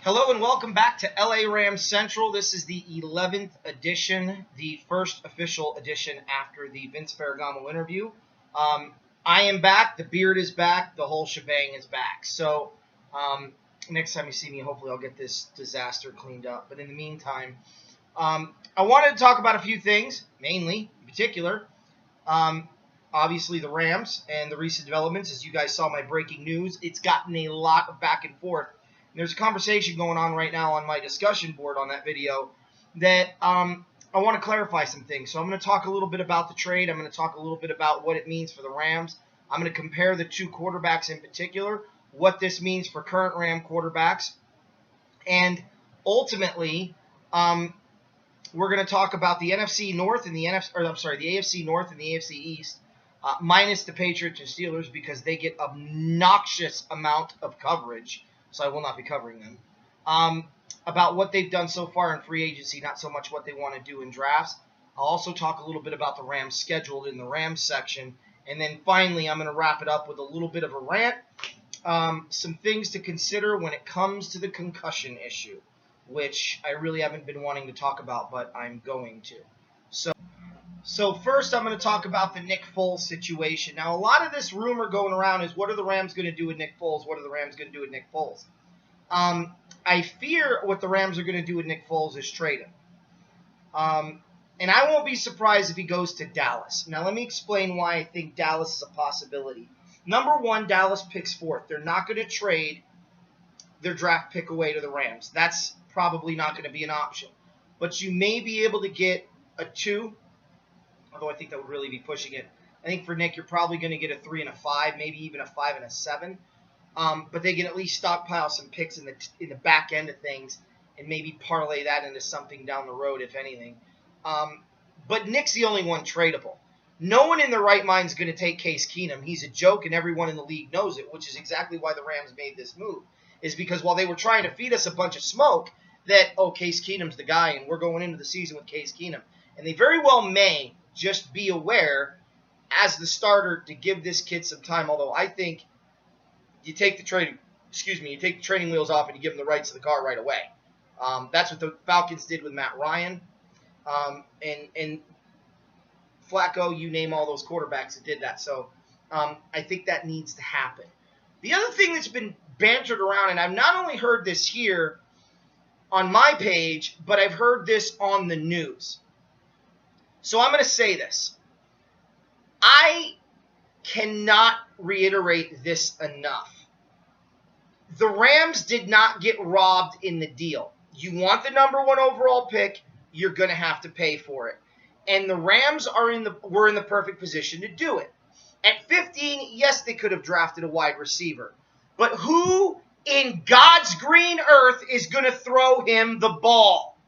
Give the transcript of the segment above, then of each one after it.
Hello and welcome back to LA Rams Central. This is the 11th edition, the first official edition after the Vince Ferragamo interview. I am back, the beard is back, the whole shebang is back. So next time you see me, hopefully I'll get this disaster cleaned up. But in the meantime, I wanted to talk about a few things, mainly, in particular, obviously the Rams and the recent developments. As you guys saw my breaking news, it's gotten a lot of back and forth. There's a conversation going on right now on my discussion board on that video that I want to clarify some things. So I'm going to talk a little bit about the trade. I'm going to talk a little bit about what it means for the Rams. I'm going to compare the two quarterbacks in particular, what this means for current Ram quarterbacks. And ultimately, we're going to talk about the NFC North and the AFC North and the AFC East, minus the Patriots and Steelers because they get obnoxious amount of coverage. So I will not be covering them, about what they've done so far in free agency, not so much what they want to do in drafts. I'll also talk a little bit about the Rams scheduled in the Rams section. And then finally, I'm going to wrap it up with a little bit of a rant, some things to consider when it comes to the concussion issue, which I really haven't been wanting to talk about, but I'm going to. So first, I'm going to talk about the Nick Foles situation. Now, a lot of this rumor going around is, what are the Rams going to do with Nick Foles? What are the Rams going to do with Nick Foles? I fear what the Rams are going to do with Nick Foles is trade him. And I won't be surprised if he goes to Dallas. Now, let me explain why I think Dallas is a possibility. Number one, Dallas picks fourth. They're not going to trade their draft pick away to the Rams. That's probably not going to be an option. But you may be able to get a 2. Although I think that would really be pushing it. I think for Nick, you're probably going to get a 3 and a 5, maybe even a 5 and a 7. But they can at least stockpile some picks in the back end of things and maybe parlay that into something down the road, if anything. But Nick's the only one tradable. No one in their right mind is going to take Case Keenum. He's a joke, and everyone in the league knows it, which is exactly why the Rams made this move. Is because while they were trying to feed us a bunch of smoke that, Case Keenum's the guy, and we're going into the season with Case Keenum. And they very well may just be aware as the starter to give this kid some time. Although I think you take the training wheels off and you give him the rights to the car right away. That's what the Falcons did with Matt Ryan. And Flacco, you name all those quarterbacks that did that. So I think that needs to happen. The other thing that's been bantered around, and I've not only heard this here on my page, but I've heard this on the news. So I'm going to say this. I cannot reiterate this enough. The Rams did not get robbed in the deal. You want the number 1 overall pick, you're going to have to pay for it. And the Rams were in the perfect position to do it. At 15, yes, they could have drafted a wide receiver. But who in God's green earth is going to throw him the ball?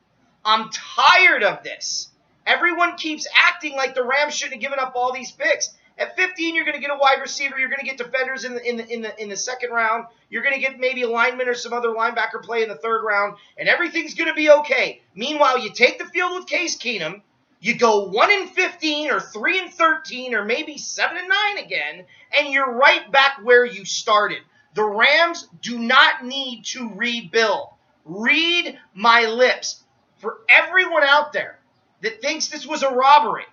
I'm tired of this. Everyone keeps acting like the Rams shouldn't have given up all these picks. At 15, you're going to get a wide receiver. You're going to get defenders in the second round. You're going to get maybe a lineman or some other linebacker play in the third round, and everything's going to be okay. Meanwhile, you take the field with Case Keenum. You go 1-15 or 3-13 or maybe 7-9 again, and you're right back where you started. The Rams do not need to rebuild. Read my lips. For everyone out there that thinks this was a robbery,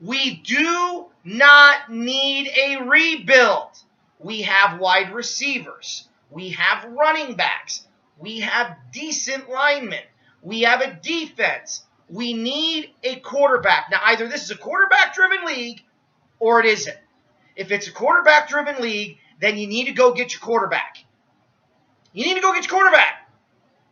we do not need a rebuild. We have wide receivers. We have running backs. We have decent linemen. We have a defense. We need a quarterback. Now, either this is a quarterback-driven league or it isn't. If it's a quarterback-driven league, then you need to go get your quarterback. You need to go get your quarterback.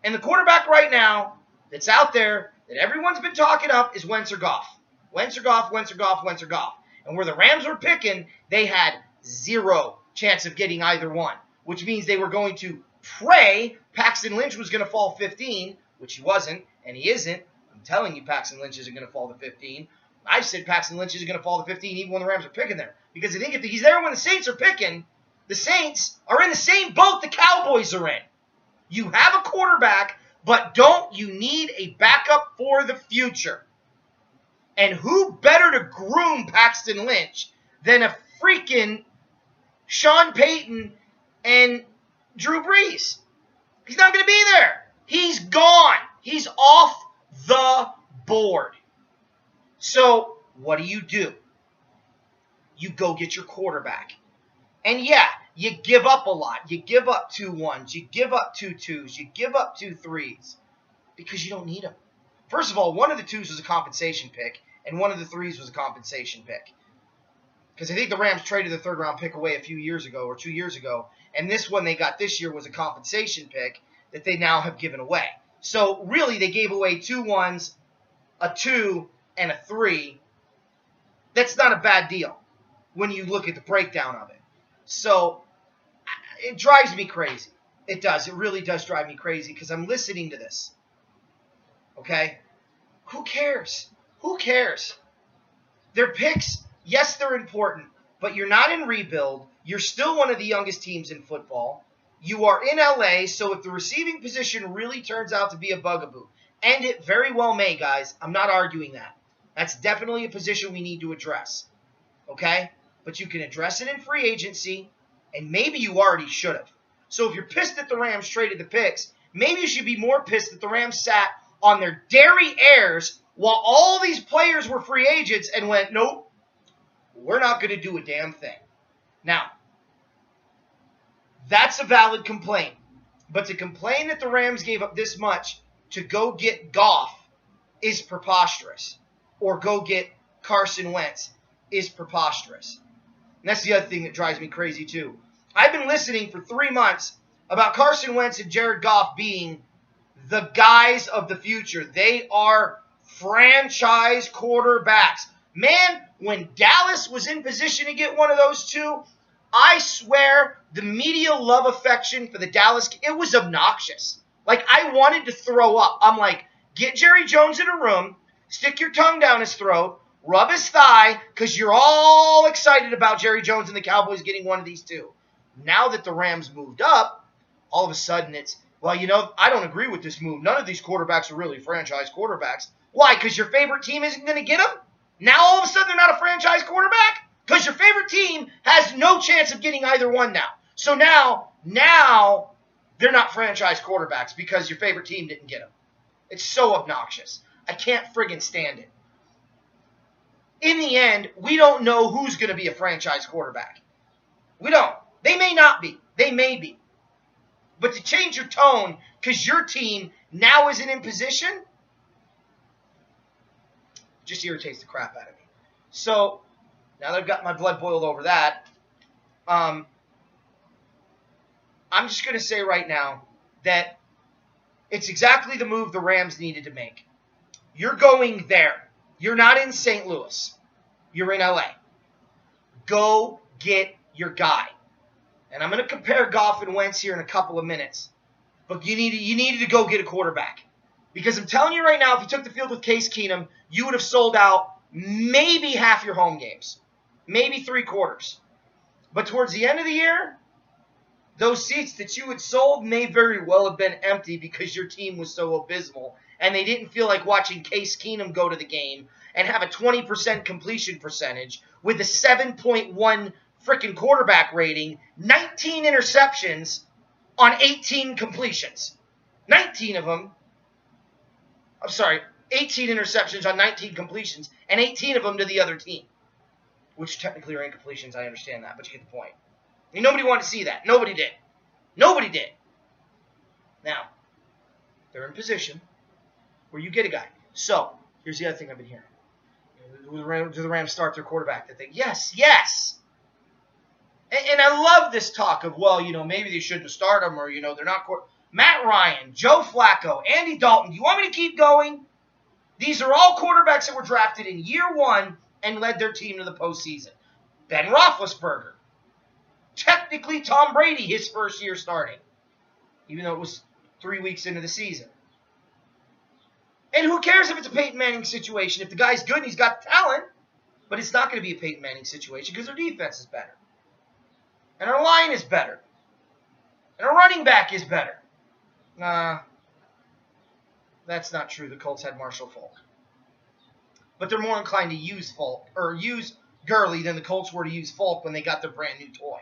And the quarterback right now that's out there that everyone's been talking up is Wentz or Goff. Wentz or Goff, Wentz or Goff, Wentz or Goff. And where the Rams were picking, they had 0 chance of getting either one, which means they were going to pray Paxton Lynch was going to fall 15, which he wasn't, and he isn't. I'm telling you Paxton Lynch isn't going to fall to 15. I've said Paxton Lynch isn't going to fall to 15 even when the Rams are picking there. Because I think if he's there when the Saints are picking, the Saints are in the same boat the Cowboys are in. You have a quarterback, but don't you need a backup for the future? And who better to groom Paxton Lynch than a freaking Sean Payton and Drew Brees? He's not going to be there. He's gone. He's off the board. So what do? You go get your quarterback. And yeah, you give up a lot. You give up 2 1s. You give up 2 2s. You give up 2 3s because you don't need them. First of all, one of the 2s was a compensation pick, and one of the 3s was a compensation pick. Because I think the Rams traded the 3rd round pick away a few years ago or 2 years ago, and this one they got this year was a compensation pick that they now have given away. So really, they gave away 2 1s, a 2, and a 3. That's not a bad deal when you look at the breakdown of it. So it drives me crazy. It does. It really does drive me crazy because I'm listening to this. Okay? Who cares? Who cares? Their picks, yes, they're important, but you're not in rebuild. You're still one of the youngest teams in football. You are in LA, so if the receiving position really turns out to be a bugaboo, and it very well may, guys, I'm not arguing that. That's definitely a position we need to address. Okay? But you can address it in free agency, and maybe you already should have. So if you're pissed that the Rams traded the picks, maybe you should be more pissed that the Rams sat on their dairy heirs while all these players were free agents and went, nope, we're not going to do a damn thing. Now, that's a valid complaint. But to complain that the Rams gave up this much to go get Goff is preposterous. Or go get Carson Wentz is preposterous. And that's the other thing that drives me crazy too. I've been listening for 3 months about Carson Wentz and Jared Goff being the guys of the future. They are franchise quarterbacks. Man, when Dallas was in position to get one of those two, I swear the media love affection for the Dallas, it was obnoxious. Like, I wanted to throw up. I'm like, get Jerry Jones in a room, stick your tongue down his throat, rub his thigh, because you're all excited about Jerry Jones and the Cowboys getting one of these two. Now that the Rams moved up, all of a sudden it's, well, you know, I don't agree with this move. None of these quarterbacks are really franchise quarterbacks. Why? Because your favorite team isn't going to get them? Now all of a sudden they're not a franchise quarterback? Because your favorite team has no chance of getting either one now. So now they're not franchise quarterbacks because your favorite team didn't get them. It's so obnoxious. I can't friggin' stand it. In the end, we don't know who's going to be a franchise quarterback. We don't. They may not be. They may be. But to change your tone because your team now isn't in position just irritates the crap out of me. So, now that I've got my blood boiled over that, I'm just going to say right now that it's exactly the move the Rams needed to make. You're going there. You're not in St. Louis. You're in LA. Go get your guy. And I'm going to compare Goff and Wentz here in a couple of minutes. But you needed to go get a quarterback. Because I'm telling you right now, if you took the field with Case Keenum, you would have sold out maybe half your home games. Maybe 3/4. But towards the end of the year, those seats that you had sold may very well have been empty because your team was so abysmal. And they didn't feel like watching Case Keenum go to the game and have a 20% completion percentage with a 7.1 freaking quarterback rating, 19 interceptions on 18 completions. 19 of them. 18 interceptions on 19 completions, and 18 of them to the other team. Which technically are incompletions, I understand that, but you get the point. And nobody wanted to see that. Nobody did. Nobody did. Now, they're in position where you get a guy. So, here's the other thing I've been hearing. Do the Rams start their quarterback? They think, yes. And I love this talk of, well, you know, maybe they shouldn't start him, or, you know, they're not. Matt Ryan, Joe Flacco, Andy Dalton. Do you want me to keep going? These are all quarterbacks that were drafted in year one and led their team to the postseason. Ben Roethlisberger. Technically, Tom Brady, his first year starting, even though it was 3 weeks into the season. And who cares if it's a Peyton Manning situation? If the guy's good and he's got talent, but it's not going to be a Peyton Manning situation because their defense is better. And our line is better. And our running back is better. Nah, that's not true. The Colts had Marshall Faulk. But they're more inclined to use Faulk, or use Gurley than the Colts were to use Faulk when they got their brand new toy.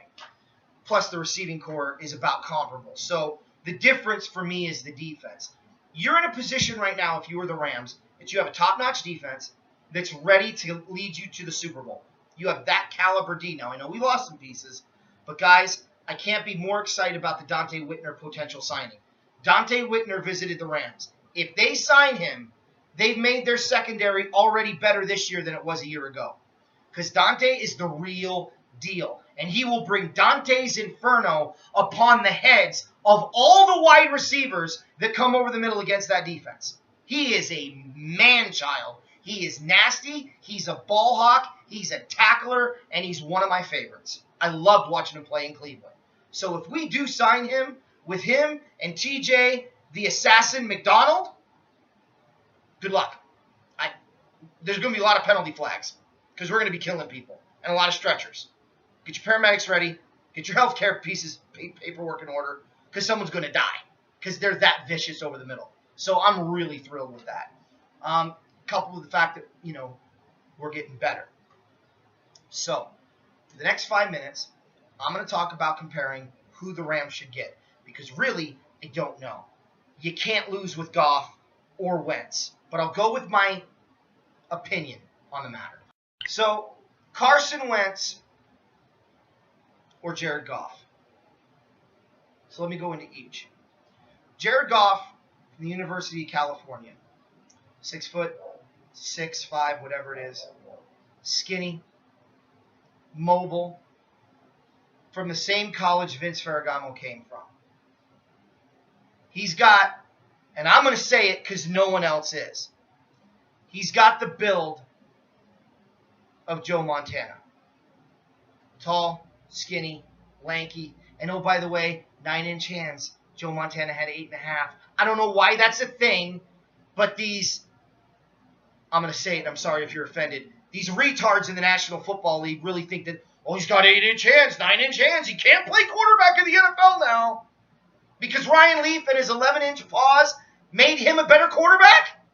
Plus, the receiving core is about comparable. So, The difference for me is the defense. You're in a position right now, if you were the Rams, that you have a top-notch defense that's ready to lead you to the Super Bowl. You have that caliber D. Now, I know we lost some pieces, but guys, I can't be more excited about the Dante Whitner potential signing. Dante Whitner visited the Rams. If they sign him, they've made their secondary already better this year than it was a year ago. Because Dante is the real deal. And he will bring Dante's Inferno upon the heads of all the wide receivers that come over the middle against that defense. He is a man-child. He is nasty. He's a ball hawk. He's a tackler. And he's one of my favorites. I loved watching him play in Cleveland. So if we do sign him, with him and TJ, the assassin McDonald, good luck. There's going to be a lot of penalty flags because we're going to be killing people and a lot of stretchers. Get your paramedics ready. Get your healthcare pieces, paperwork in order because someone's going to die because they're that vicious over the middle. So I'm really thrilled with that. Coupled with the fact that, we're getting better. So for the next 5 minutes, I'm going to talk about comparing who the Rams should get because really, I don't know. You can't lose with Goff or Wentz, but I'll go with my opinion on the matter. So, Carson Wentz or Jared Goff. So let me go into each. Jared Goff from the University of California. 6 foot, 6'5", whatever it is. Skinny, mobile, from the same college Vince Ferragamo came from. He's got, and I'm going to say it because no one else is, he's got the build of Joe Montana. Tall, skinny, lanky, and oh, by the way, 9-inch hands. Joe Montana had 8.5. I don't know why that's a thing, but these, I'm going to say it, I'm sorry if you're offended, these retards in the National Football League really think that, oh, he's got 8-inch hands, 9-inch hands, he can't play quarterback in the NFL now. Because Ryan Leaf and his 11-inch paws made him a better quarterback?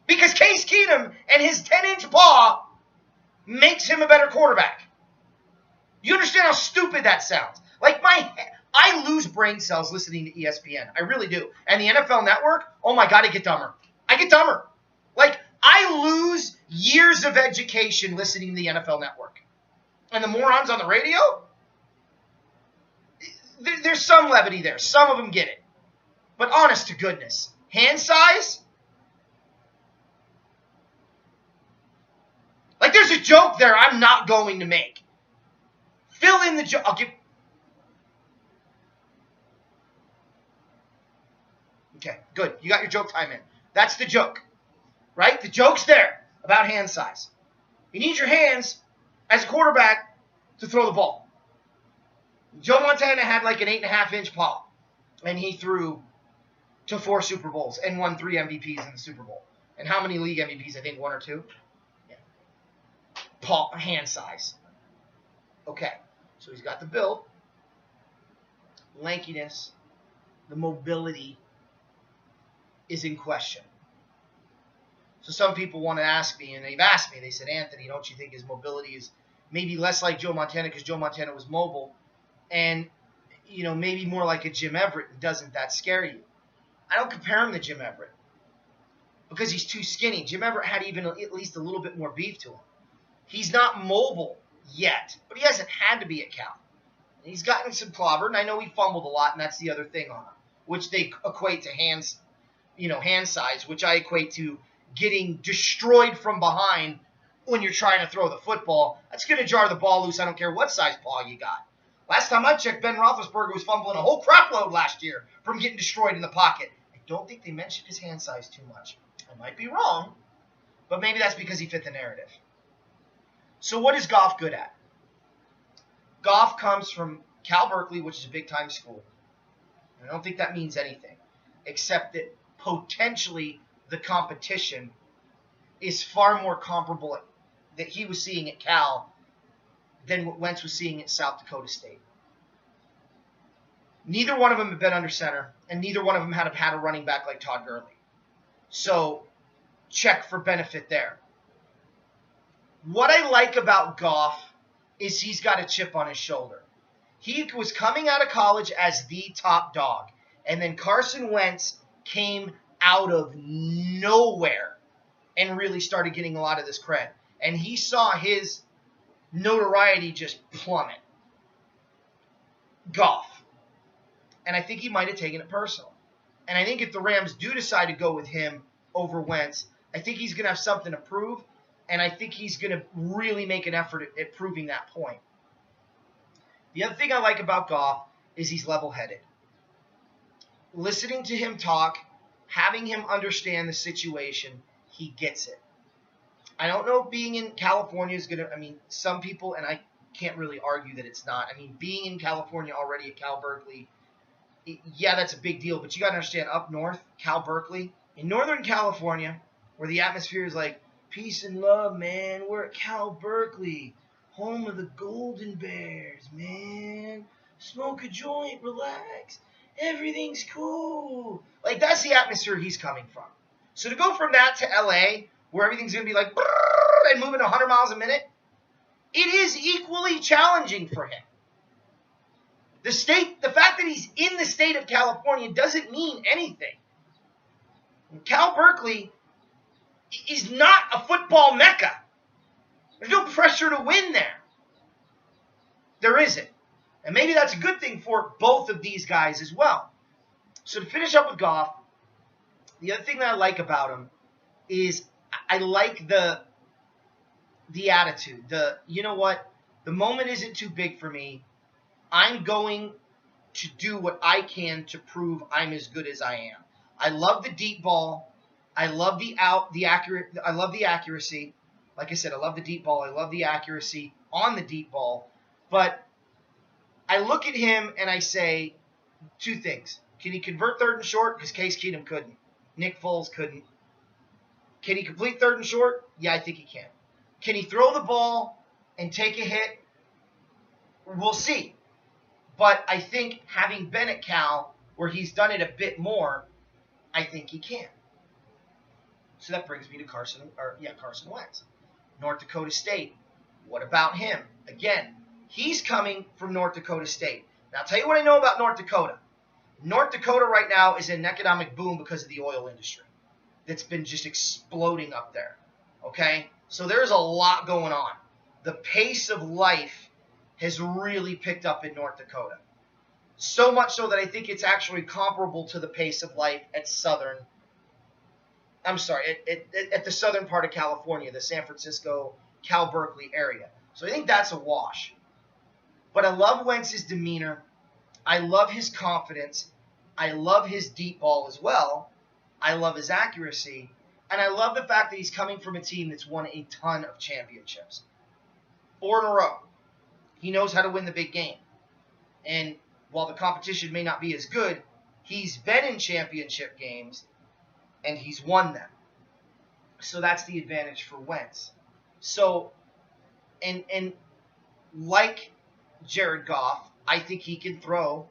Because Case Keenum and his 10-inch paw makes him a better quarterback. You understand how stupid that sounds? Like I lose brain cells listening to ESPN. I really do. And the NFL Network, oh my God, I get dumber. I get dumber. Like, I lose years of education listening to the NFL Network. And the morons on the radio? There's some levity there. Some of them get it. But honest to goodness, hand size? Like, there's a joke there I'm not going to make. Fill in the joke. I'll give... Okay, good. You got your joke time in. That's the joke. Right? The joke's there about hand size. You need your hands as a quarterback to throw the ball. Joe Montana had like an 8.5-inch paw, and he threw to 4 Super Bowls and won 3 MVPs in the Super Bowl. And how many league MVPs? I think 1 or 2. Yeah. Paw, hand size. Okay, so he's got the build, lankiness, the mobility is in question. So some people want to ask me, and they've asked me, they said, Anthony, don't you think his mobility is maybe less like Joe Montana because Joe Montana was mobile? And, maybe more like a Jim Everett. Doesn't that scare you? I don't compare him to Jim Everett because he's too skinny. Jim Everett had even at least a little bit more beef to him. He's not mobile yet, but he hasn't had to be at Cal. He's gotten some clobbered, and I know he fumbled a lot, and that's the other thing on him, which they equate to hand size, which I equate to getting destroyed from behind when you're trying to throw the football. That's going to jar the ball loose. I don't care what size paw you got. Last time I checked, Ben Roethlisberger was fumbling a whole crap load last year from getting destroyed in the pocket. I don't think they mentioned his hand size too much. I might be wrong, but maybe that's because he fit the narrative. So what is Goff good at? Goff comes from Cal Berkeley, which is a big-time school. And I don't think that means anything, except that potentially the competition is far more comparable that he was seeing at Cal than what Wentz was seeing at South Dakota State. Neither one of them have been under center, and neither one of them have had a running back like Todd Gurley. So, check for benefit there. What I like about Goff is he's got a chip on his shoulder. He was coming out of college as the top dog. And then Carson Wentz came out of nowhere and really started getting a lot of this cred. And he saw his notoriety just plummet. Goff. And I think he might have taken it personal. And I think if the Rams do decide to go with him over Wentz, I think he's going to have something to prove. And I think he's going to really make an effort at proving that point. The other thing I like about Goff is he's level-headed. Listening to him talk, having him understand the situation, he gets it. I don't know if being in California is going to, some people, and I can't really argue that it's not. Being in California already at Cal Berkeley, yeah, that's a big deal, but you got to understand, up north, Cal Berkeley, in Northern California, where the atmosphere is like, peace and love, man, we're at Cal Berkeley, home of the Golden Bears, man. Smoke a joint, relax. Everything's cool. Like, that's the atmosphere he's coming from. So to go from that to LA, where everything's going to be like, and moving 100 miles a minute, it is equally challenging for him. The fact that he's in the state of California doesn't mean anything. Cal Berkeley is not a football mecca. There's no pressure to win there. There isn't. And maybe that's a good thing for both of these guys as well. So to finish up with Goff, the other thing that I like about him is I like the attitude. You know what? The moment isn't too big for me. I'm going to do what I can to prove I'm as good as I am. I love the deep ball. I love I love the accuracy. Like I said, I love the deep ball. I love the accuracy on the deep ball. But I look at him and I say two things. Can he convert third and short? Because Case Keenum couldn't. Nick Foles couldn't. Can he complete third and short? Yeah, I think he can. Can he throw the ball and take a hit? We'll see. But I think having been at Cal, where he's done it a bit more, I think he can. So that brings me to Carson Wentz. North Dakota State. What about him? Again, he's coming from North Dakota State. Now, I'll tell you what I know about North Dakota. North Dakota right now is in an economic boom because of the oil industry that's been just exploding up there. Okay? So there's a lot going on. The pace of life has really picked up in North Dakota. So much so that I think it's actually comparable to the pace of life at the southern part of California, the San Francisco, Cal Berkeley area. So I think that's a wash. But I love Wentz's demeanor. I love his confidence. I love his deep ball as well. I love his accuracy. And I love the fact that he's coming from a team that's won a ton of championships. 4 in a row. He knows how to win the big game. And while the competition may not be as good, he's been in championship games and he's won them. So that's the advantage for Wentz. So, and like Jared Goff, I think he can throw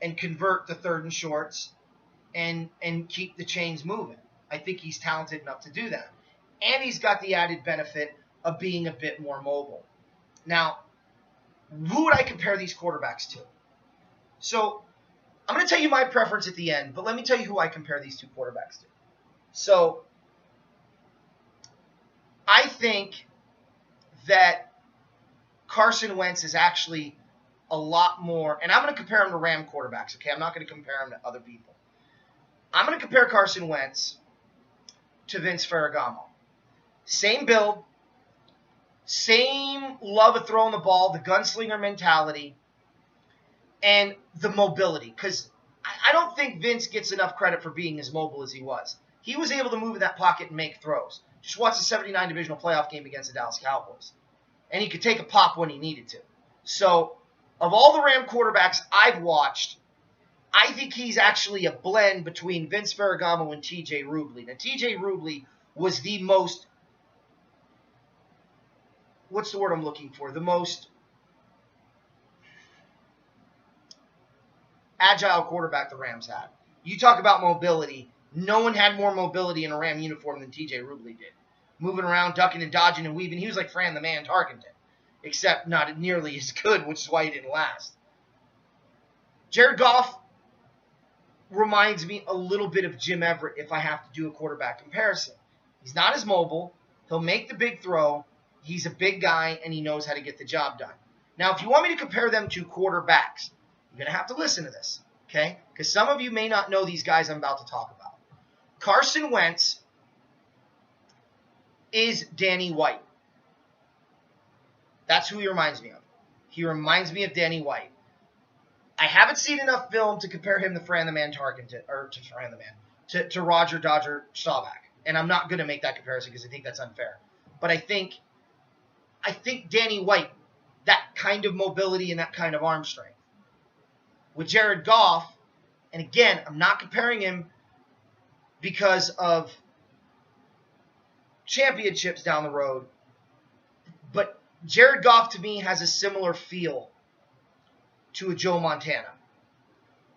and convert the third and shorts and keep the chains moving. I think he's talented enough to do that. And he's got the added benefit of being a bit more mobile. Now, who would I compare these quarterbacks to? So, I'm going to tell you my preference at the end, but let me tell you who I compare these two quarterbacks to. So, I think that Carson Wentz is actually a lot more, and I'm going to compare him to Ram quarterbacks, okay? I'm not going to compare him to other people. I'm going to compare Carson Wentz to Vince Ferragamo. Same build, same love of throwing the ball, the gunslinger mentality, and the mobility. Because I don't think Vince gets enough credit for being as mobile as he was. He was able to move in that pocket and make throws. Just watch the 79 divisional playoff game against the Dallas Cowboys. And he could take a pop when he needed to. So, of all the Ram quarterbacks I've watched, I think he's actually a blend between Vince Ferragamo and T.J. Rubley. Now, T.J. Rubley was the most, what's the word I'm looking for? The most agile quarterback the Rams had. You talk about mobility. No one had more mobility in a Ram uniform than T.J. Rubley did. Moving around, ducking and dodging and weaving. He was like Fran the Man Tarkenton. except not nearly as good, which is why he didn't last. Jared Goff reminds me a little bit of Jim Everett if I have to do a quarterback comparison. He's not as mobile. He'll make the big throw. He's a big guy, and he knows how to get the job done. Now, if you want me to compare them to quarterbacks, you're going to have to listen to this, okay? Because some of you may not know these guys I'm about to talk about. Carson Wentz is Danny White. That's who he reminds me of. He reminds me of Danny White. I haven't seen enough film to compare him to Fran the Man Tarkenton, or to Fran the Man, to Roger Dodger Staubach. And I'm not going to make that comparison because I think that's unfair. But I think Danny White, that kind of mobility and that kind of arm strength. With Jared Goff, and again, I'm not comparing him because of championships down the road, but Jared Goff to me has a similar feel to a Joe Montana,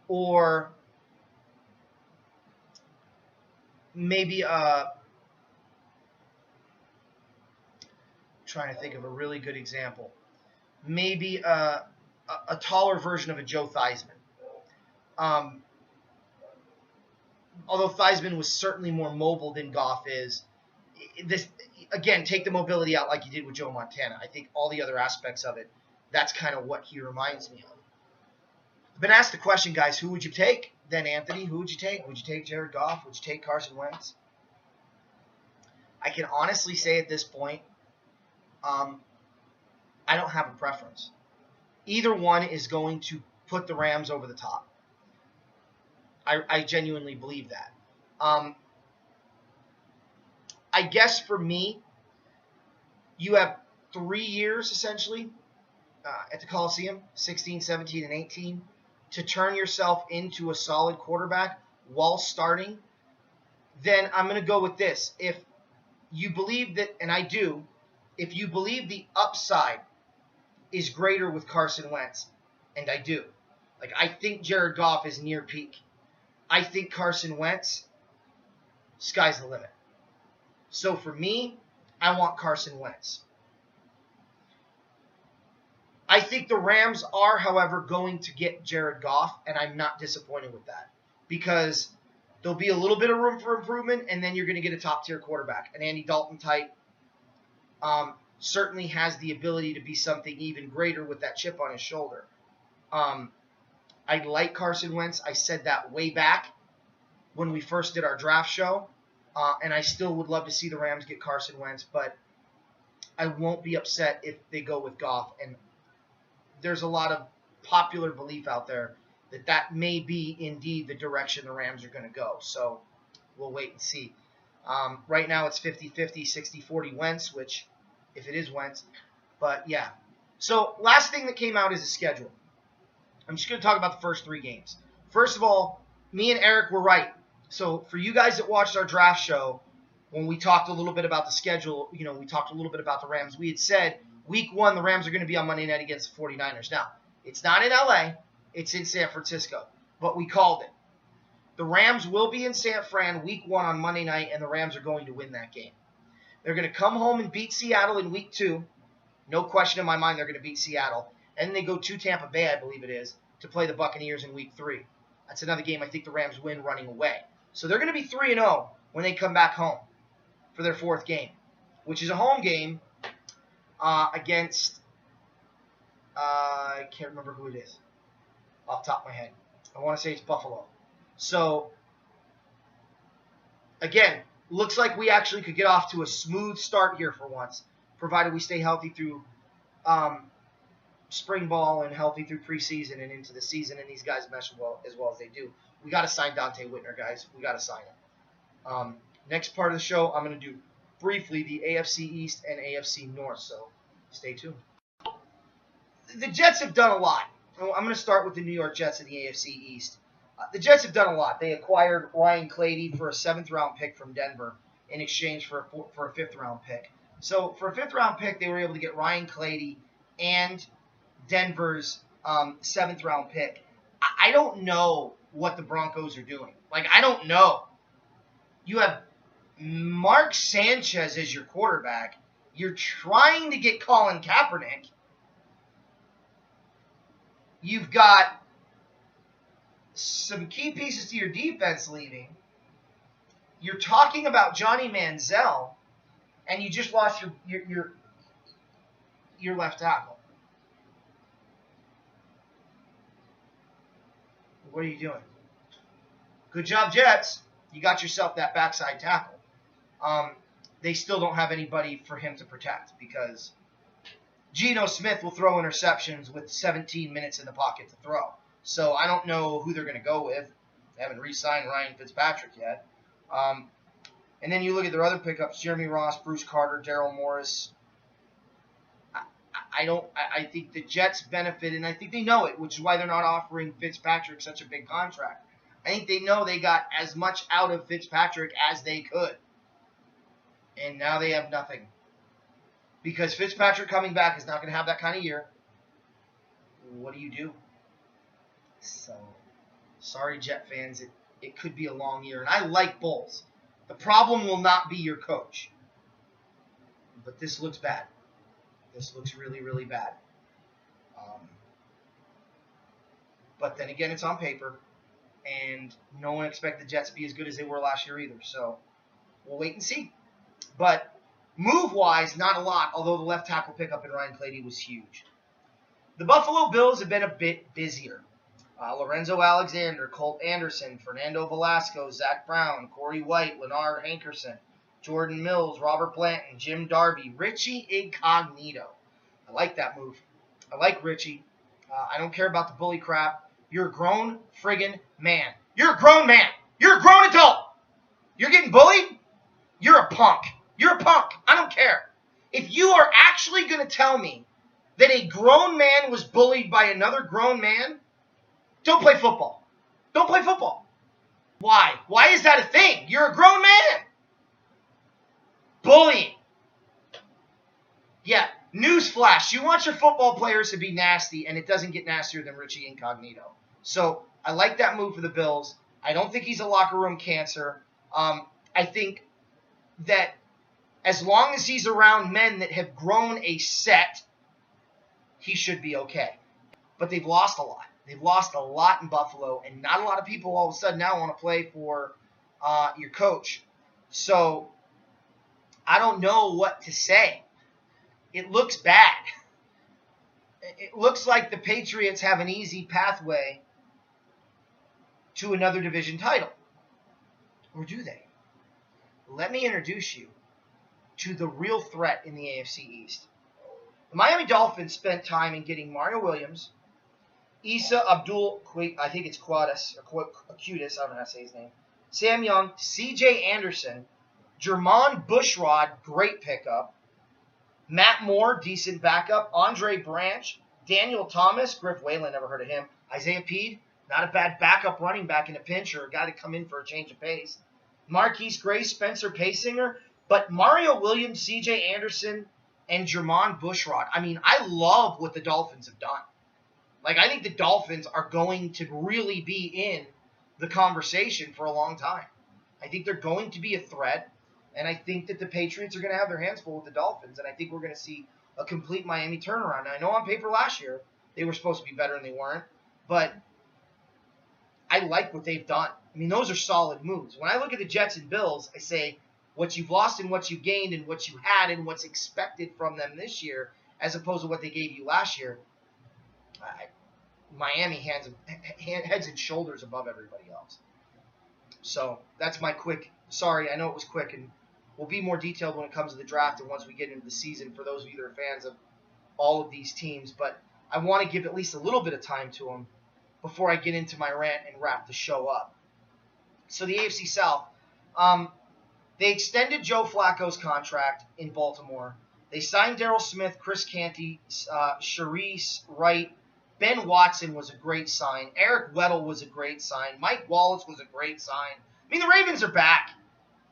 or maybe trying to think of a really good example, maybe a taller version of a Joe Theismann. Although Theismann was certainly more mobile than Goff is, this again, take the mobility out like you did with Joe Montana. I think all the other aspects of it, that's kind of what he reminds me of. I've been asked the question, guys, who would you take? Then Anthony, who would you take? Would you take Jared Goff? Would you take Carson Wentz? I can honestly say at this point, I don't have a preference. Either one is going to put the Rams over the top. I genuinely believe that. I guess for me, you have 3 years essentially at the Coliseum, 16, 17, and 18, to turn yourself into a solid quarterback while starting. Then I'm going to go with this. If you believe that, and I do, if you believe the upside is greater with Carson Wentz, and I do. Like, I think Jared Goff is near peak. I think Carson Wentz, sky's the limit. So for me, I want Carson Wentz. I think the Rams are, however, going to get Jared Goff, and I'm not disappointed with that. Because there'll be a little bit of room for improvement, and then you're going to get a top-tier quarterback. An Andy Dalton type certainly has the ability to be something even greater with that chip on his shoulder. I like Carson Wentz. I said that way back when we first did our draft show. And I still would love to see the Rams get Carson Wentz, but I won't be upset if they go with Goff. And there's a lot of popular belief out there that that may be indeed the direction the Rams are going to go. So we'll wait and see. Right now it's 50-50, 60-40 Wentz, which if it is Wentz. But yeah. So last thing that came out is a schedule. I'm just going to talk about the first 3 games. First of all, me and Eric were right. So for you guys that watched our draft show, when we talked a little bit about the schedule, we talked a little bit about the Rams. We had said week 1, the Rams are going to be on Monday night against the 49ers. Now, it's not in LA. It's in San Francisco. But we called it. The Rams will be in San Fran week 1 on Monday night, and the Rams are going to win that game. They're going to come home and beat Seattle in week 2. No question in my mind they're going to beat Seattle. And then they go to Tampa Bay, I believe it is, to play the Buccaneers in week 3. That's another game I think the Rams win running away. So they're going to be 3-0 when they come back home for their 4th game, which is a home game against, I can't remember who it is off the top of my head. I want to say it's Buffalo. So, again, looks like we actually could get off to a smooth start here for once, provided we stay healthy through spring ball and healthy through preseason and into the season, and these guys mesh as well as they do. We got to sign Dante Whitner, guys. We got to sign him. Next part of the show, I'm going to do briefly the AFC East and AFC North, so stay tuned. The Jets have done a lot. I'm going to start with the New York Jets in the AFC East. The Jets have done a lot. They acquired Ryan Clady for a 7th-round pick from Denver in exchange for a 5th-round pick. So for a 5th-round pick, they were able to get Ryan Clady and Denver's 7th-round pick. I don't know what the Broncos are doing. I don't know. You have Mark Sanchez as your quarterback. You're trying to get Colin Kaepernick. You've got some key pieces to your defense leaving. You're talking about Johnny Manziel, and you just lost your left tackle. What are you doing? Good job, Jets. You got yourself that backside tackle. They still don't have anybody for him to protect because Geno Smith will throw interceptions with 17 minutes in the pocket to throw. So I don't know who they're going to go with. They haven't re-signed Ryan Fitzpatrick yet. And then you look at their other pickups, Jeremy Ross, Bruce Carter, Daryl Morris. I think the Jets benefit, and I think they know it, which is why they're not offering Fitzpatrick such a big contract. I think they know they got as much out of Fitzpatrick as they could. And now they have nothing. Because Fitzpatrick coming back is not going to have that kind of year. What do you do? So, sorry, Jet fans. It could be a long year. And I like Bulls. The problem will not be your coach. But this looks bad. This looks really, really bad. But then again, it's on paper. And no one expected the Jets to be as good as they were last year either. So, we'll wait and see. But move-wise, not a lot, although the left tackle pickup in Ryan Clady was huge. The Buffalo Bills have been a bit busier. Lorenzo Alexander, Colt Anderson, Fernando Velasco, Zach Brown, Corey White, Leonard Hankerson, Jordan Mills, Robert Blanton, Jim Darby, Richie Incognito. I like that move. I like Richie. I don't care about the bully crap. You're a grown friggin' man. You're a grown man. You're a grown adult. You're getting bullied? You're a punk. You're a punk. I don't care. If you are actually going to tell me that a grown man was bullied by another grown man, don't play football. Don't play football. Why? Why is that a thing? You're a grown man. Bullying. Yeah, newsflash. You want your football players to be nasty, and it doesn't get nastier than Richie Incognito. So I like that move for the Bills. I don't think he's a locker room cancer. I think that as long as he's around men that have grown a set, he should be okay. But they've lost a lot. They've lost a lot in Buffalo, and not a lot of people all of a sudden now want to play for your coach. So I don't know what to say. It looks bad. It looks like the Patriots have an easy pathway to another division title. Or do they? Let me introduce you to the real threat in the AFC East. The Miami Dolphins spent time in getting Mario Williams, Issa Abdul, I think it's Quadus, or Acutis, I don't know how to say his name, Sam Young, C.J. Anderson, Jermon Bushrod, great pickup, Matt Moore, decent backup, Andre Branch, Daniel Thomas, Griff Whalen, never heard of him, Isaiah Peed, not a bad backup running back in a pinch or a guy to come in for a change of pace, Marquise Gray, Spencer Paysinger, but Mario Williams, C.J. Anderson, and Jermon Bushrod. I mean, I love what the Dolphins have done. Like, I think the Dolphins are going to really be in the conversation for a long time. I think they're going to be a threat, and I think that the Patriots are going to have their hands full with the Dolphins, and I think we're going to see a complete Miami turnaround. Now, I know on paper last year they were supposed to be better and they weren't, but I like what they've done. I mean, those are solid moves. When I look at the Jets and Bills, I say what you've lost and what you gained and what you had and what's expected from them this year as opposed to what they gave you last year. Miami heads and shoulders above everybody else. So that's my quick, sorry, I know it was quick, and we'll be more detailed when it comes to the draft and once we get into the season for those of you that are fans of all of these teams. But I want to give at least a little bit of time to them before I get into my rant and wrap the show up. So the AFC South, they extended Joe Flacco's contract in Baltimore. They signed Darryl Smith, Chris Canty, Sharice Wright. Ben Watson was a great sign. Eric Weddle was a great sign. Mike Wallace was a great sign. I mean, the Ravens are back.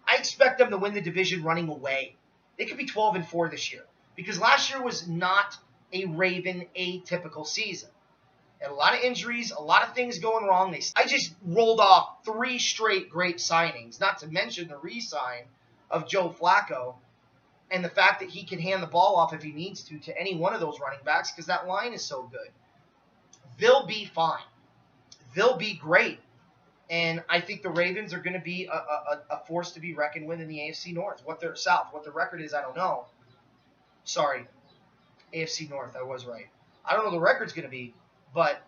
I expect them to win the division running away. They could be 12-4 this year because last year was not a Raven atypical season. And a lot of injuries, a lot of things going wrong. I just rolled off 3 straight great signings, not to mention the re-sign of Joe Flacco and the fact that he can hand the ball off if he needs to any one of those running backs because that line is so good. they'll be fine. They'll be great. And I think the Ravens are going to be a force to be reckoned with in the AFC North. What their record is, I don't know. Sorry, AFC North, I was right. I don't know what the record's going to be, but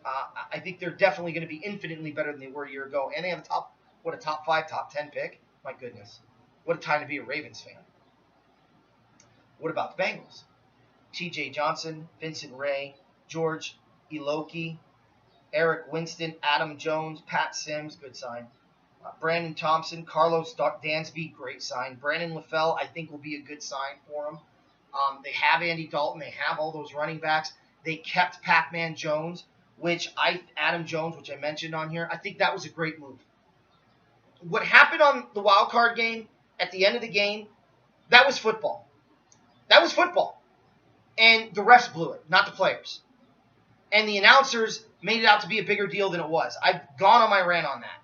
I think they're definitely going to be infinitely better than they were a year ago. And they have a top 5, top 10 pick. My goodness. What a time to be a Ravens fan. What about the Bengals? T.J. Johnson, Vincent Ray, George Iloki, Eric Winston, Adam Jones, Pat Sims, good sign. Brandon Thompson, Carlos Dansby, great sign. Brandon LaFell, I think, will be a good sign for him. They have Andy Dalton. They have all those running backs. They kept Pac-Man Jones, Adam Jones, which I mentioned on here. I think that was a great move. What happened on the wild card game, at the end of the game, that was football. That was football. And the refs blew it, not the players. And the announcers made it out to be a bigger deal than it was. I've gone on my rant on that.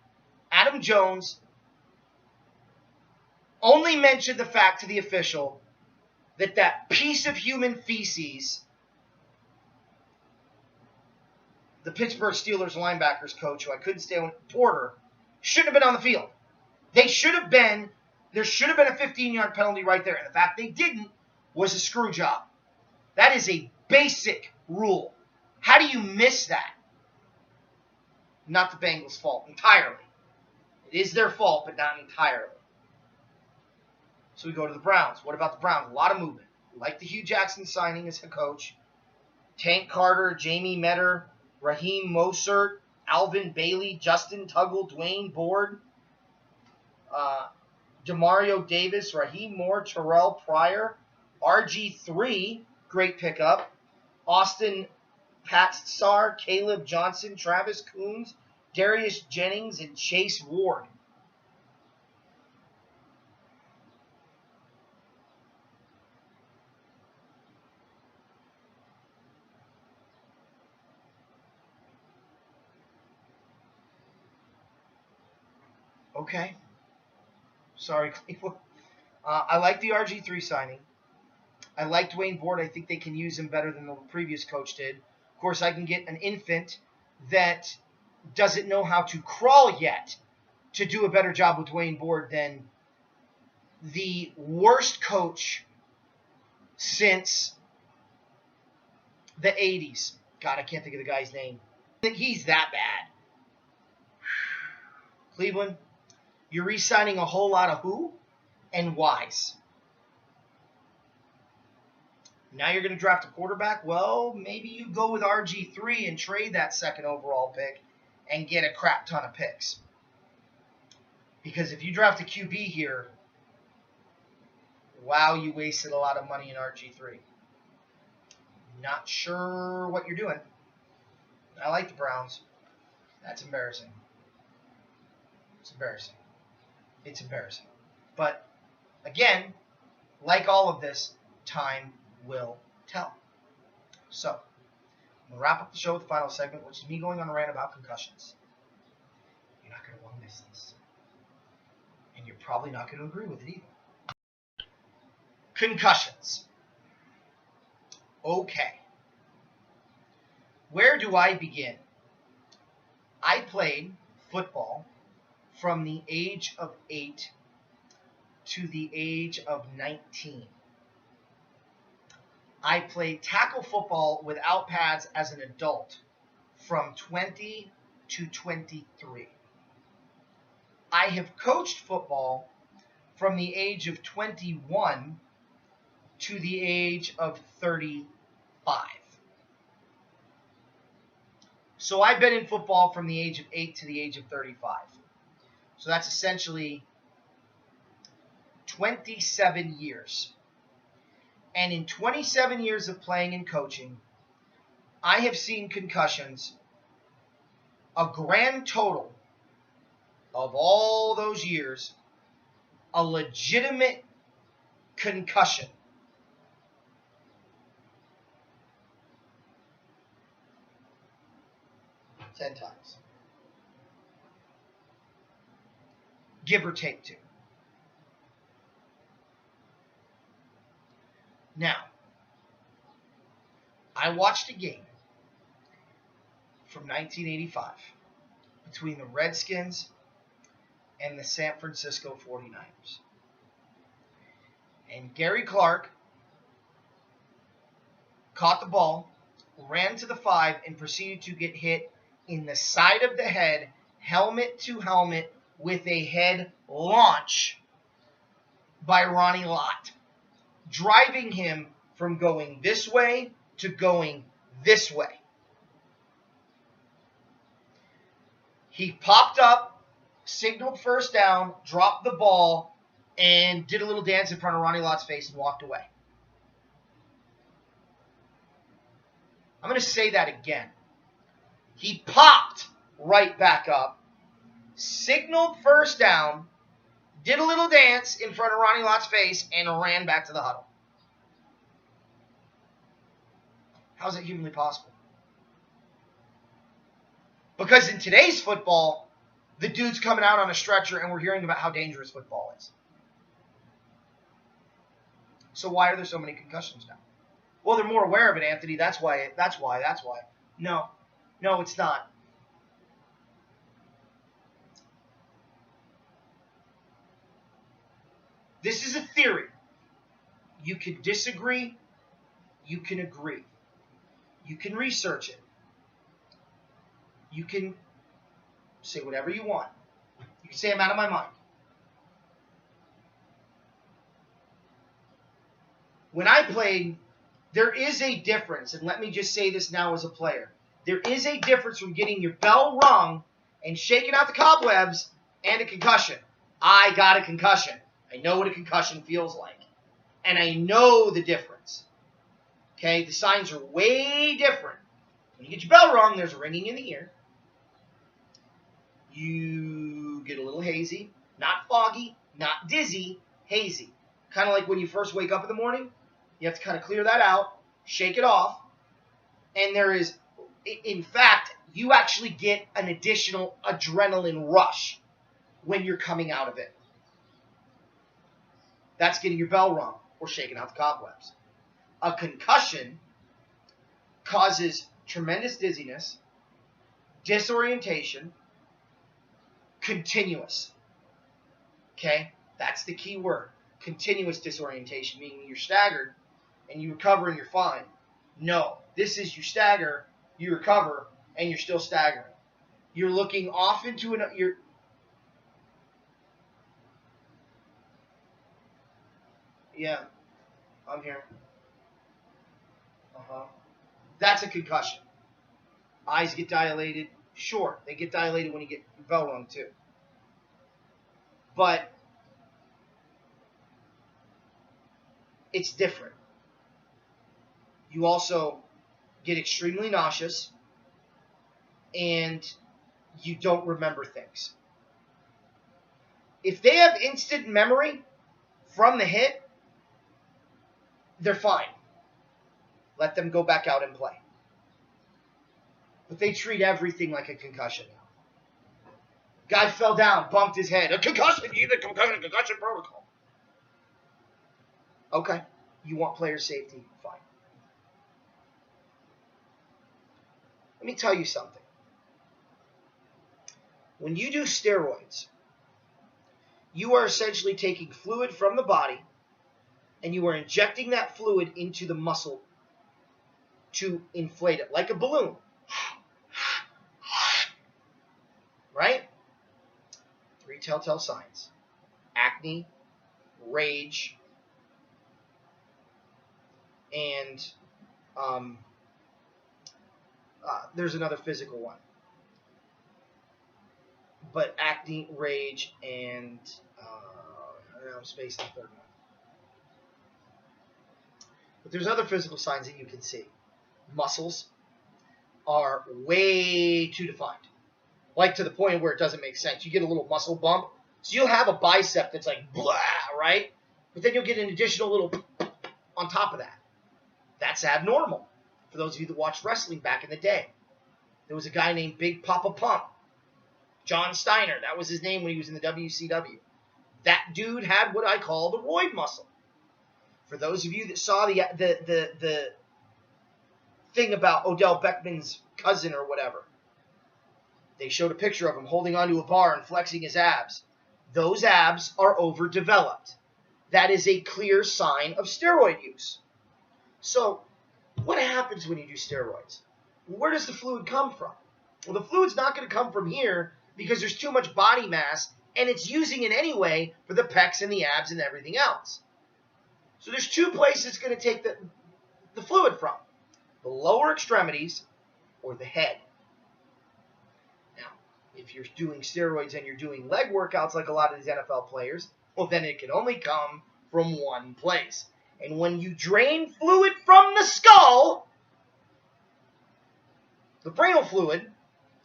Adam Jones only mentioned the fact to the official that piece of human feces, the Pittsburgh Steelers linebackers coach, who I couldn't stand with, Porter, shouldn't have been on the field. There should have been a 15-yard penalty right there. And the fact they didn't was a screw job. That is a basic rule. How do you miss that? Not the Bengals' fault entirely. It is their fault, but not entirely. So we go to the Browns. What about the Browns? A lot of movement. Like the Hugh Jackson signing as head coach. Tank Carter, Jamie Metter, Raheem Mostert, Alvin Bailey, Justin Tuggle, Dwayne Board, Demario Davis, Raheem Moore, Terrell Pryor, RG3, great pickup. Austin Patsar, Caleb Johnson, Travis Coons, Darius Jennings, and Chase Ward. Okay. Sorry, Cleveland. I like the RG3 signing. I like Dwayne Board. I think they can use him better than the previous coach did. Of course, I can get an infant that doesn't know how to crawl yet to do a better job with Dwayne Board than the worst coach since the 80s. God, I can't think of the guy's name. I think he's that bad. Cleveland, you're re-signing a whole lot of who and whys. Now you're going to draft a quarterback? Well, maybe you go with RG3 and trade that second overall pick and get a crap ton of picks. Because if you draft a QB here, wow, you wasted a lot of money in RG3. Not sure what you're doing. I like the Browns. That's embarrassing. It's embarrassing. It's embarrassing. But, again, like all of this, time will tell. So, I'm going to wrap up the show with the final segment, which is me going on a rant about concussions. You're not going to want to miss this. And you're probably not going to agree with it either. Concussions. Okay. Where do I begin? I played football from the age of 8 to the age of 19. I played tackle football without pads as an adult from 20 to 23. I have coached football from the age of 21 to the age of 35. So I've been in football from the age of 8 to the age of 35. So that's essentially 27 years. And in 27 years of playing and coaching, I have seen concussions, a grand total of all those years, a legitimate concussion, 10 times. Give or take 2. Now, I watched a game from 1985 between the Redskins and the San Francisco 49ers. And Gary Clark caught the ball, ran to the 5, and proceeded to get hit in the side of the head, helmet to helmet, with a head launch by Ronnie Lott, driving him from going this way to going this way. He popped up, signaled first down, dropped the ball, and did a little dance in front of Ronnie Lott's face and walked away. I'm going to say that again. He popped right back up, signaled first down, did a little dance in front of Ronnie Lott's face, and ran back to the huddle. How's it humanly possible? Because in today's football, the dude's coming out on a stretcher and we're hearing about how dangerous football is. So why are there so many concussions now? Well, they're more aware of it, Anthony. That's why. No, it's not. This is a theory. You can disagree. You can agree. You can research it. You can say whatever you want. You can say I'm out of my mind. When I played, there is a difference, and let me just say this now as a player. There is a difference from getting your bell rung and shaking out the cobwebs and a concussion. I got a concussion. I know what a concussion feels like. And I know the difference. Okay? The signs are way different. When you get your bell rung, there's a ringing in the ear. You get a little hazy. Not foggy, not dizzy, hazy. Kind of like when you first wake up in the morning. You have to kind of clear that out, shake it off. And there is, in fact, you actually get an additional adrenaline rush when you're coming out of it. That's getting your bell rung or shaking out the cobwebs. A concussion causes tremendous dizziness, disorientation, continuous. Okay? That's the key word. Continuous disorientation, meaning you're staggered and you recover and you're fine. No. This is you stagger, you recover, and you're still staggering. You're looking off into an... Yeah, I'm here. That's a concussion. Eyes get dilated. Sure, they get dilated when you get your bell rung too. But it's different. You also get extremely nauseous and you don't remember things. If they have instant memory from the hit, they're fine. Let them go back out and play. But they treat everything like a concussion now. Guy fell down, bumped his head. A concussion, either concussion protocol. Okay, you want player safety? Fine. Let me tell you something. When you do steroids, you are essentially taking fluid from the body and you are injecting that fluid into the muscle to inflate it, like a balloon. Right? 3 telltale signs. Acne, rage, and there's another physical one. But acne, rage, and I'm spacing the third one. But there's other physical signs that you can see. Muscles are way too defined. Like to the point where it doesn't make sense. You get a little muscle bump. So you'll have a bicep that's like blah, right? But then you'll get an additional little on top of that. That's abnormal. For those of you that watched wrestling back in the day. There was a guy named Big Papa Pump. John Steiner. That was his name when he was in the WCW. That dude had what I call the roid muscle. For those of you that saw the thing about Odell Beckman's cousin or whatever, They showed a picture of him holding onto a bar and flexing his abs. Those abs are overdeveloped. That is a clear sign of steroid use. So, what happens when you do steroids? Where does the fluid come from? Well, the fluid's not going to come from here because there's too much body mass, and it's using it anyway for the pecs and the abs and everything else. So there's two places it's going to take the fluid from: the lower extremities or the head. Now, if you're doing steroids and you're doing leg workouts like a lot of these NFL players, well, then it can only come from one place. And when you drain fluid from the skull, the brainal fluid,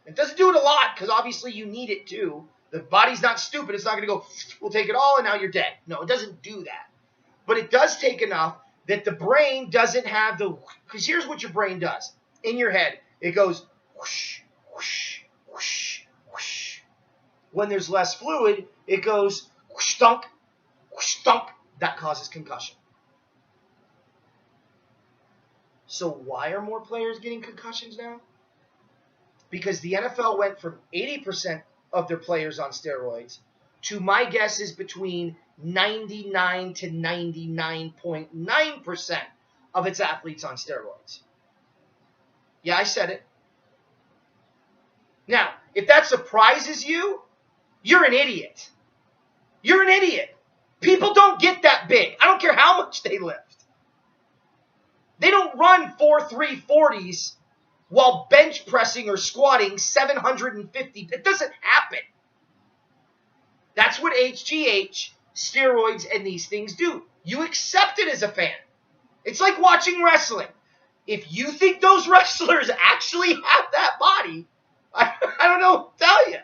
it doesn't do it a lot because obviously you need it too. The body's not stupid. It's not going to go, we'll take it all and now you're dead. No, it doesn't do that. But it does take enough that the brain doesn't have the, because here's what your brain does. In your head, it goes whoosh, whoosh, whoosh, whoosh. When there's less fluid, it goes whoosh, thunk, whoosh, thunk. That causes concussion. So why are more players getting concussions now? Because the NFL went from 80% of their players on steroids to, my guess is, between 99 to 99.9% of its athletes on steroids. Yeah, I said it. Now, if that surprises you, you're an idiot. You're an idiot. People don't get that big. I don't care how much they lift. They don't run 4.3 40s while bench pressing or squatting 750. It doesn't happen. That's what HGH, steroids, and these things do. You accept it as a fan. It's like watching wrestling. If you think those wrestlers actually have that body, I don't know what to tell you.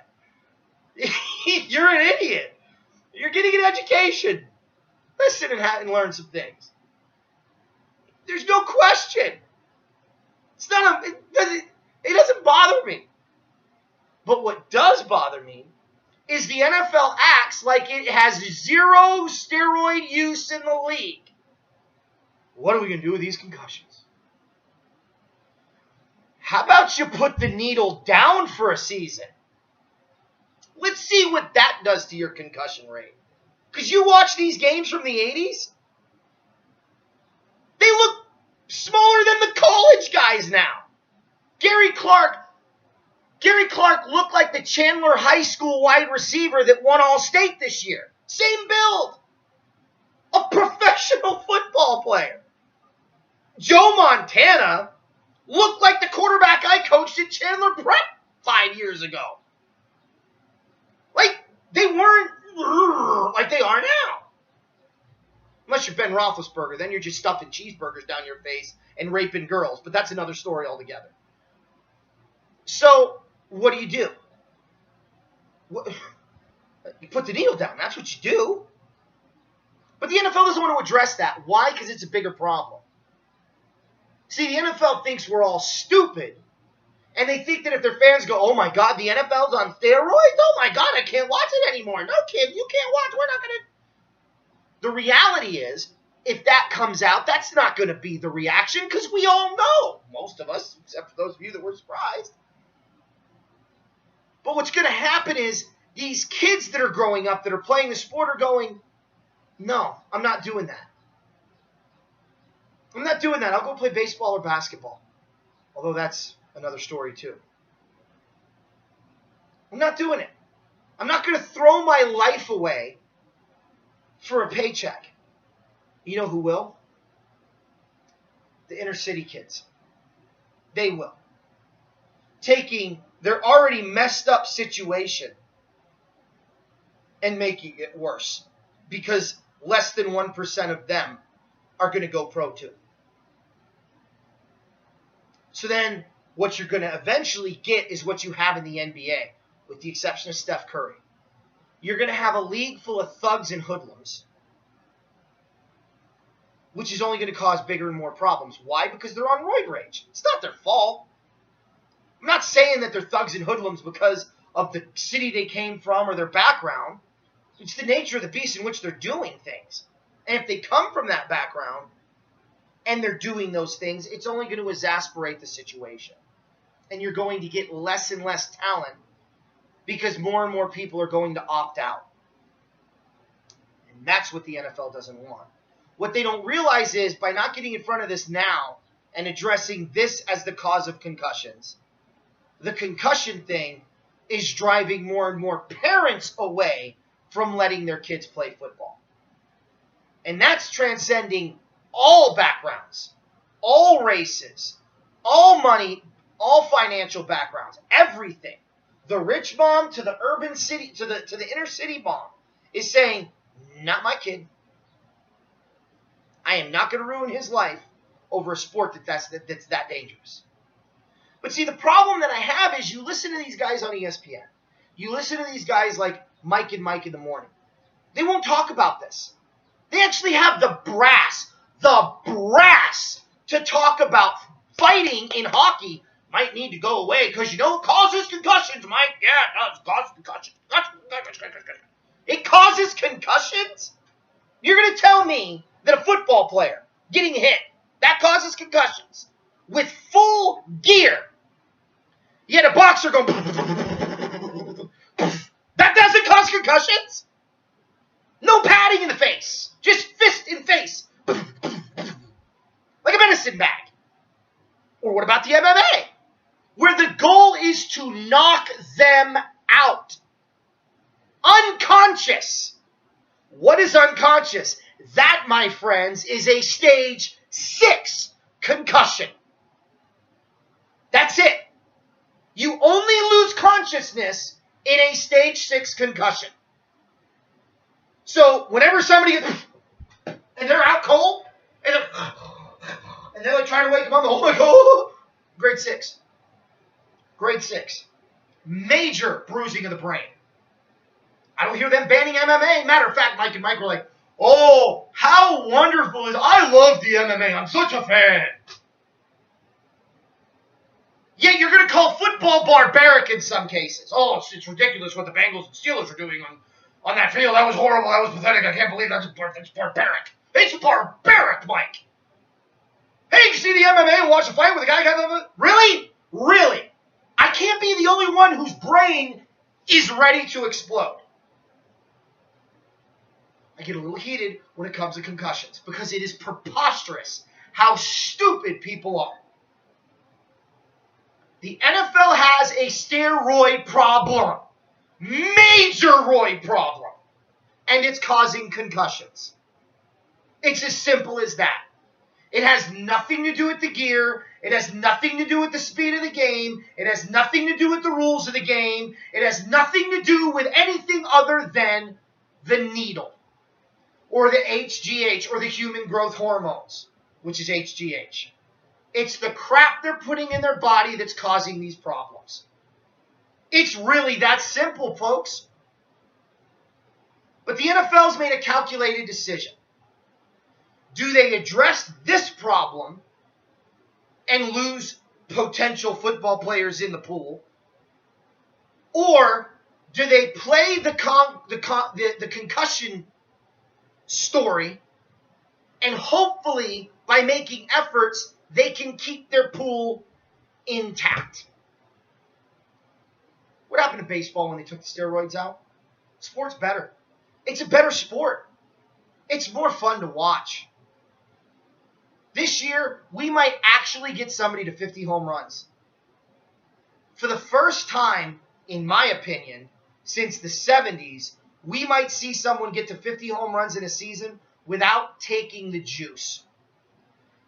You're an idiot. You're getting an education. Listen and learn some things. There's no question. It doesn't bother me. But what does bother me is the NFL acts like it has zero steroid use in the league. What are we going to do with these concussions? How about you put the needle down for a season? Let's see what that does to your concussion rate. Because you watch these games from the 80s, they look smaller than the college guys now. Gary Clark looked like the Chandler High School wide receiver that won All-State this year. Same build. A professional football player. Joe Montana looked like the quarterback I coached at Chandler Prep 5 years ago. Like, they weren't like they are now. Unless you're Ben Roethlisberger, then you're just stuffing cheeseburgers down your face and raping girls. But that's another story altogether. So, what do? You put the needle down. That's what you do. But the NFL doesn't want to address that. Why? Because it's a bigger problem. See, the NFL thinks we're all stupid. And they think that if their fans go, oh my God, the NFL's on steroids? Oh my God, I can't watch it anymore. No, kid, you can't watch. We're not going to. The reality is, if that comes out, that's not going to be the reaction because we all know, most of us, except for those of you that were surprised. But what's going to happen is these kids that are growing up that are playing the sport are going, no, I'm not doing that. I'm not doing that. I'll go play baseball or basketball. Although that's another story too. I'm not doing it. I'm not going to throw my life away for a paycheck. You know who will? The inner city kids. They will. Taking their already messed up situation and making it worse. Because less than 1% of them are going to go pro too. So then what you're going to eventually get is what you have in the NBA, with the exception of Steph Curry. You're going to have a league full of thugs and hoodlums, which is only going to cause bigger and more problems. Why? Because they're on roid rage. It's not their fault. I'm not saying that they're thugs and hoodlums because of the city they came from or their background. It's the nature of the beast in which they're doing things. And if they come from that background and they're doing those things, it's only going to exasperate the situation. And you're going to get less and less talent because more and more people are going to opt out. And that's what the NFL doesn't want. What they don't realize is by not getting in front of this now and addressing this as the cause of concussions, the concussion thing is driving more and more parents away from letting their kids play football. And that's transcending all backgrounds, all races, all money, all financial backgrounds, everything. The rich mom to the urban city, to the inner city mom is saying, not my kid. I am not going to ruin his life over a sport that's that dangerous. But see, the problem that I have is you listen to these guys on ESPN. You listen to these guys like Mike and Mike in the morning. They won't talk about this. They actually have the brass to talk about fighting in hockey might need to go away because, it causes concussions, Mike. Yeah, it does cause concussions. It causes concussions? You're going to tell me that a football player getting hit, that causes concussions with full gear. Yet a boxer going, that doesn't cause concussions? No padding in the face. Just fist in face. Like a medicine bag. Or what about the MMA? Where the goal is to knock them out. Unconscious. What is unconscious? That, my friends, is a stage 6 concussion. That's it. You only lose consciousness in a stage 6 concussion. So whenever somebody gets, and they're out cold, and they're like trying to wake them up, oh my God, grade 6. Grade 6. Major bruising of the brain. I don't hear them banning MMA. Matter of fact, Mike and Mike were like, oh, how wonderful is, I love the MMA. I'm such a fan. Yet you're going to call football barbaric in some cases. Oh, it's ridiculous what the Bengals and Steelers are doing on that field. That was horrible. That was pathetic. I can't believe that's barbaric. It's barbaric, Mike. Hey, you see the MMA and watch a fight with a guy? Really? Really? I can't be the only one whose brain is ready to explode. I get a little heated when it comes to concussions because it is preposterous how stupid people are. The NFL has a steroid problem. Major roid problem. And it's causing concussions. It's as simple as that. It has nothing to do with the gear. It has nothing to do with the speed of the game. It has nothing to do with the rules of the game. It has nothing to do with anything other than the needle. Or the HGH, or the human growth hormones, which is HGH. It's the crap they're putting in their body that's causing these problems. It's really that simple, folks. But the NFL's made a calculated decision. Do they address this problem and lose potential football players in the pool? Or do they play the concussion story and hopefully by making efforts they can keep their pool intact? What happened to baseball when they took the steroids out? Sport's better. It's a better sport. It's more fun to watch. This year, we might actually get somebody to 50 home runs. For the first time, in my opinion, since the 70s, we might see someone get to 50 home runs in a season without taking the juice.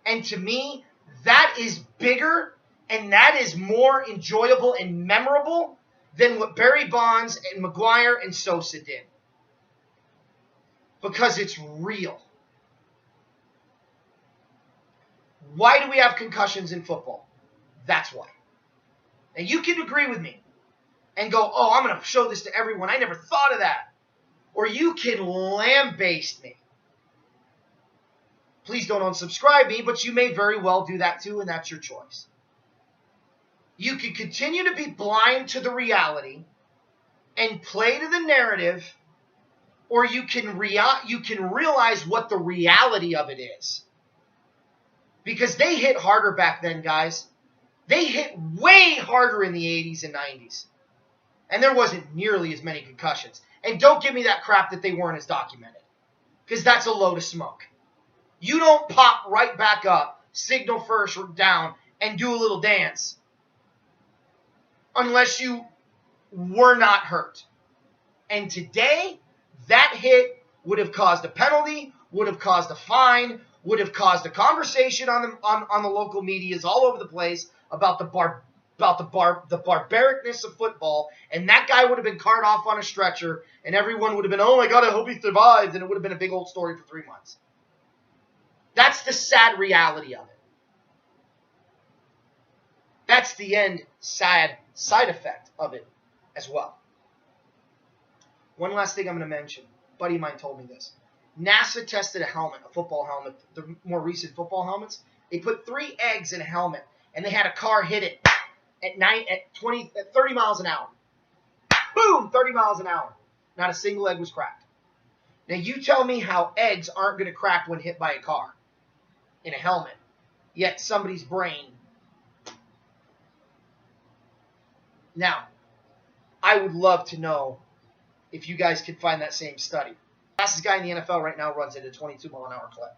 And to me, that is bigger and that is more enjoyable and memorable than what Barry Bonds and McGuire and Sosa did. Because it's real. Why do we have concussions in football? That's why. And you can agree with me and go, oh, I'm going to show this to everyone. I never thought of that. Or you can lambaste me. Please don't unsubscribe me, but you may very well do that too, and that's your choice. You can continue to be blind to the reality and play to the narrative, or you can realize what the reality of it is. Because they hit harder back then, guys. They hit way harder in the 80s and 90s. And there wasn't nearly as many concussions. And don't give me that crap that they weren't as documented, because that's a load of smoke. You don't pop right back up, signal first down, and do a little dance unless you were not hurt. And today, that hit would have caused a penalty, would have caused a fine, would have caused a conversation on the local medias all over the place about the barbaricness of football, and that guy would have been carted off on a stretcher, and everyone would have been, oh my God, I hope he survives, and it would have been a big old story for 3 months. That's the sad reality of it. That's the sad side effect of it as well. One last thing I'm going to mention. A buddy of mine told me this. NASA tested a helmet, a football helmet, the more recent football helmets. They put 3 eggs in a helmet, and they had a car hit it at 30 miles an hour. Boom, 30 miles an hour. Not a single egg was cracked. Now you tell me how eggs aren't going to crack when hit by a car in a helmet, yet somebody's brain. Now, I would love to know if you guys can find that same study. The fastest guy in the NFL right now runs at a 22-mile-an-hour clip.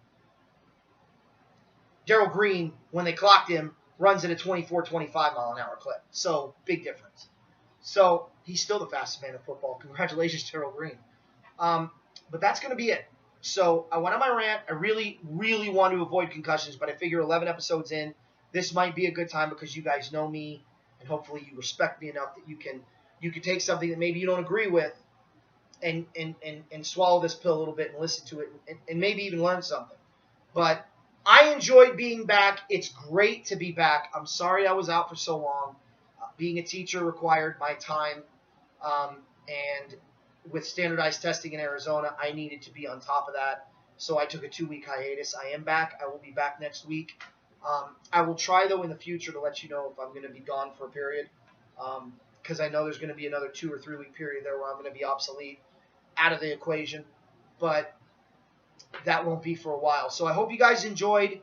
Darrell Green, when they clocked him, runs at a 24, 25-mile-an-hour clip. So, big difference. So, he's still the fastest man in football. Congratulations, Darrell Green. But that's going to be it. So, I went on my rant. I really, really want to avoid concussions, but I figure 11 episodes in, this might be a good time because you guys know me, and hopefully you respect me enough that you can take something that maybe you don't agree with and swallow this pill a little bit and listen to it and maybe even learn something. But I enjoyed being back. It's great to be back. I'm sorry I was out for so long. Being a teacher required my time, and with standardized testing in Arizona, I needed to be on top of that. So I took a 2-week hiatus. I am back. I will be back next week. I will try, though, in the future to let you know if I'm going to be gone for a period, because I know there's going to be another 2 or 3 week period there where I'm going to be obsolete, out of the equation. But that won't be for a while. So I hope you guys enjoyed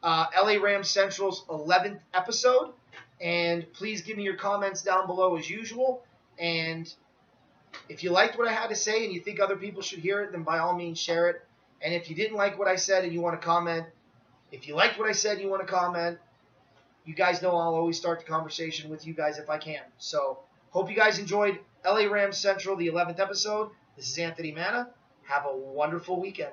LA Rams Central's 11th episode. And please give me your comments down below as usual. And if you liked what I had to say and you think other people should hear it, then by all means share it. And if you didn't like what I said and you want to comment, if you liked what I said and you want to comment, you guys know I'll always start the conversation with you guys if I can. So hope you guys enjoyed LA Rams Central, the 11th episode. This is Anthony Manna. Have a wonderful weekend.